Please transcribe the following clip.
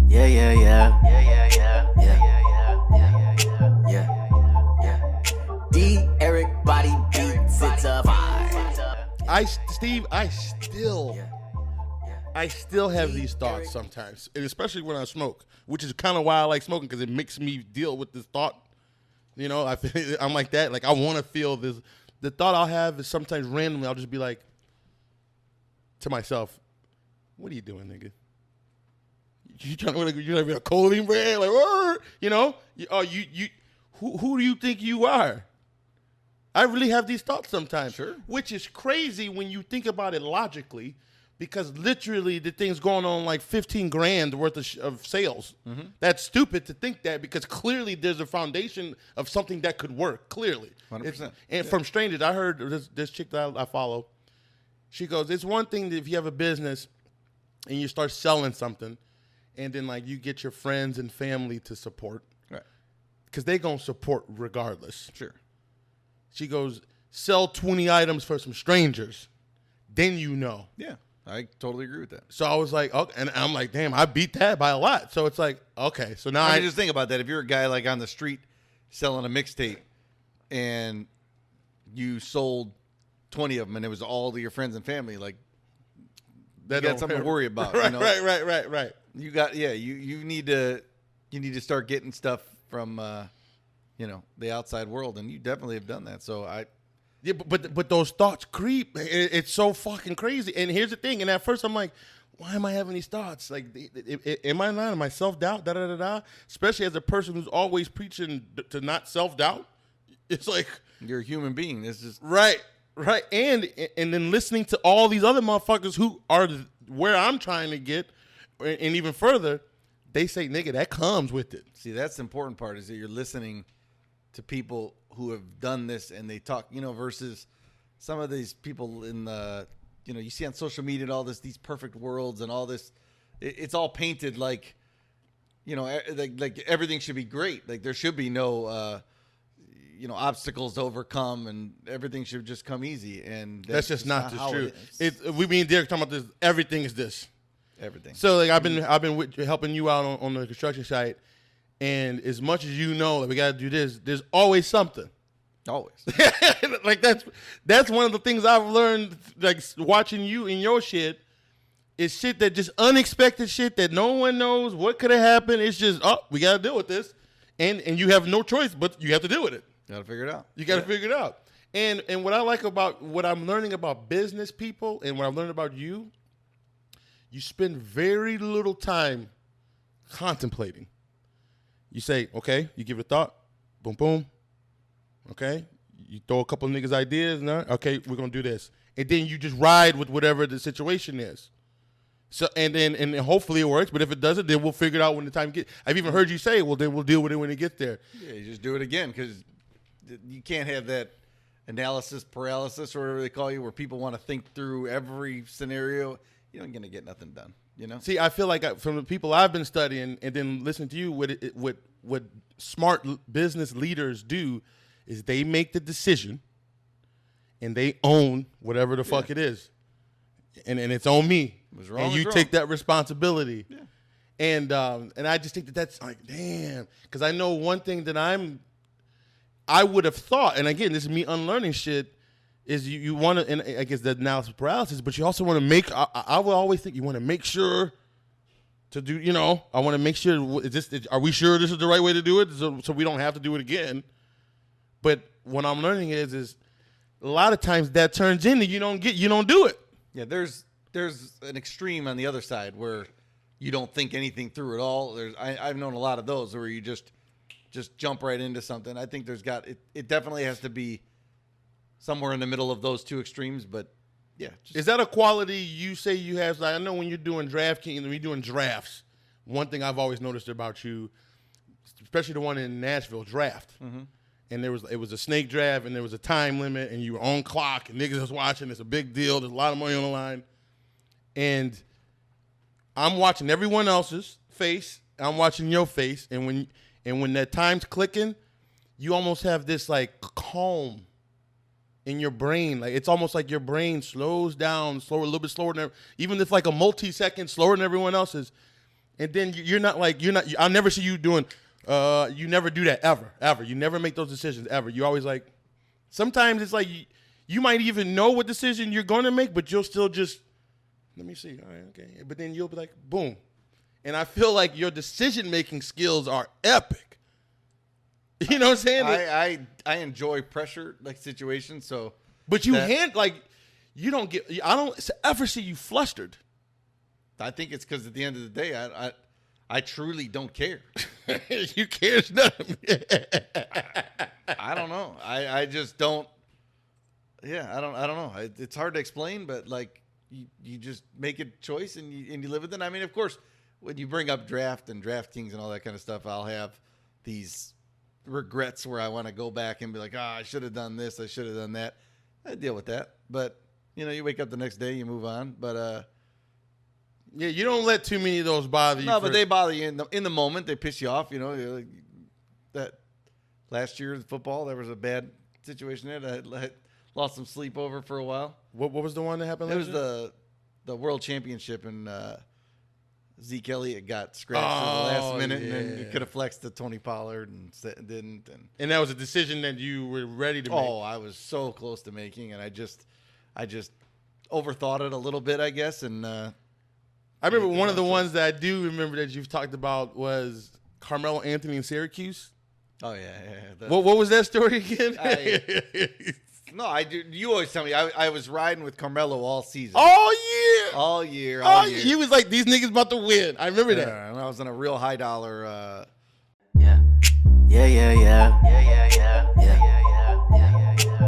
Yeah, yeah, yeah. Yeah, yeah, yeah. Yeah, yeah, yeah. Yeah, yeah, yeah. D. Eric Body Beats. It's a vibe. Steve, I still have these thoughts sometimes, and especially when I smoke, which is kind of why I like smoking, because it makes me deal with this thought. You know, I'm like that. Like, I want to feel this. The thought I'll have is sometimes randomly, I'll just be like to myself, "What are you doing, nigga? You trying to be a clothing brand? Like, you know? Who do you think you are?" I really have these thoughts sometimes. Sure. Which is crazy when you think about it logically, because literally the thing's going on like 15 grand worth of sales. Mm-hmm. That's stupid to think that, because clearly there's a foundation of something that could work, clearly. 100%. And from strangers, I heard this chick that I follow, she goes, it's one thing that if you have a business and you start selling something, and then like you get your friends and family to support. Right. Because they going to support regardless. Sure. She goes, sell 20 items for some strangers. Then you know. Yeah, I totally agree with that. So I was like, okay, and I'm like, damn, I beat that by a lot. So it's like, okay, so now I mean, just think about that. If you're a guy like on the street selling a mixtape and you sold 20 of them and it was all to your friends and family, like, you got something to worry about. Right, you know? right. You got, you need to start getting stuff from, the outside world, and you definitely have done that. So Yeah, but those thoughts creep. It's so fucking crazy. And here's the thing. And at first I'm like, why am I having these thoughts? Like, am I not? Am I self-doubt? Da-da-da-da. Especially as a person who's always preaching to not self-doubt. It's like, you're a human being. This is right. And then listening to all these other motherfuckers who are where I'm trying to get, and even further, they say, nigga, that comes with it. See, that's the important part, is that you're listening to people who have done this and they talk, versus some of these people in the, you see on social media and all this, these perfect worlds and all this, it's all painted like, like everything should be great. Like there should be no, obstacles to overcome, and everything should just come easy. And that's just not true. We mean Derek talking about this. Everything is this. Everything. So like I've been helping you out on the construction site. And as much as you know that we got to do this, there's always something. Always. Like that's one of the things I've learned, like watching you in your shit, is shit that just unexpected shit that no one knows what could have happened. It's just, we got to deal with this. And you have no choice, but you have to deal with it. Got to figure it out. You got to figure it out. And what I like about what I'm learning about business people and what I've learned about you spend very little time contemplating. You say, okay, you give it a thought, boom, boom. Okay, you throw a couple of niggas' ideas, okay, we're gonna do this, and then you just ride with whatever the situation is. So and hopefully it works. But if it doesn't, then we'll figure it out when the time gets. I've even heard you say, well, then we'll deal with it when it gets there. Yeah, you just do it again, because you can't have that analysis paralysis or whatever they call you, where people want to think through every scenario. You ain't gonna get nothing done. See, I feel like from the people I've been studying and then listening to you, what smart business leaders do is they make the decision and they own whatever the fuck it is, and it's on me. What's wrong? And you take that responsibility. Yeah. And I just think that's like, damn, because I know one thing that I would have thought, and again, this is me unlearning shit. Is you want to, and I guess the analysis paralysis, but you also want to make, I would always think you want to make sure to do, I want to make sure, are we sure this is the right way to do it? So we don't have to do it again. But what I'm learning is a lot of times that turns into you don't do it. Yeah, there's an extreme on the other side where you don't think anything through at all. I've known a lot of those where you just jump right into something. I think it definitely has to be somewhere in the middle of those two extremes, but yeah. Is that a quality you say you have? Like, I know when you're doing DraftKings, when you're doing drafts, one thing I've always noticed about you, especially the one in Nashville, draft. Mm-hmm. And it was a snake draft, and there was a time limit, and you were on clock, and niggas was watching. It's a big deal. There's a lot of money on the line. And I'm watching everyone else's face. I'm watching your face. And when that time's clicking, you almost have this like calm in your brain. Like it's almost like your brain slows down, a little bit slower than even if like a multi-second slower than everyone else's. And then you're not. I'll never see you doing. You never do that ever. You never make those decisions ever. You always like. Sometimes it's like you might even know what decision you're gonna make, but you'll still just. Let me see. All right, okay. But then you'll be like, boom. And I feel like your decision making skills are epic. You know what I'm saying? I enjoy pressure like situations. So, but you you don't get. I don't ever see you flustered. I think it's because at the end of the day, I truly don't care. You cares nothing. I don't know. I just don't. Yeah, I don't know. It's hard to explain, but like you just make a choice and you live with it. I mean, of course, when you bring up draft and DraftKings and all that kind of stuff, I'll have these regrets where I want to go back and be like, I should have done this, I should have done that. I deal with that, but you wake up the next day, you move on. But yeah, you don't let too many of those bother you. No, but they bother you in the moment. They piss you off. You're like, that last year in football, there was a bad situation there. I lost some sleep over for a while. What was the one that happened? It was the World Championship, and Zeke Elliott got scratched at the last minute, and then he could have flexed to Tony Pollard and didn't. And that was a decision that you were ready to make. Oh, I was so close to making, and I just overthought it a little bit, I guess, and. I remember one of the ones that I do remember that you've talked about was Carmelo Anthony in Syracuse. Oh yeah. What was that story again? No, I do. You always tell me I was riding with Carmelo all season, all year. He was like, these niggas about to win. I remember that. And I was on a real high dollar. Yeah.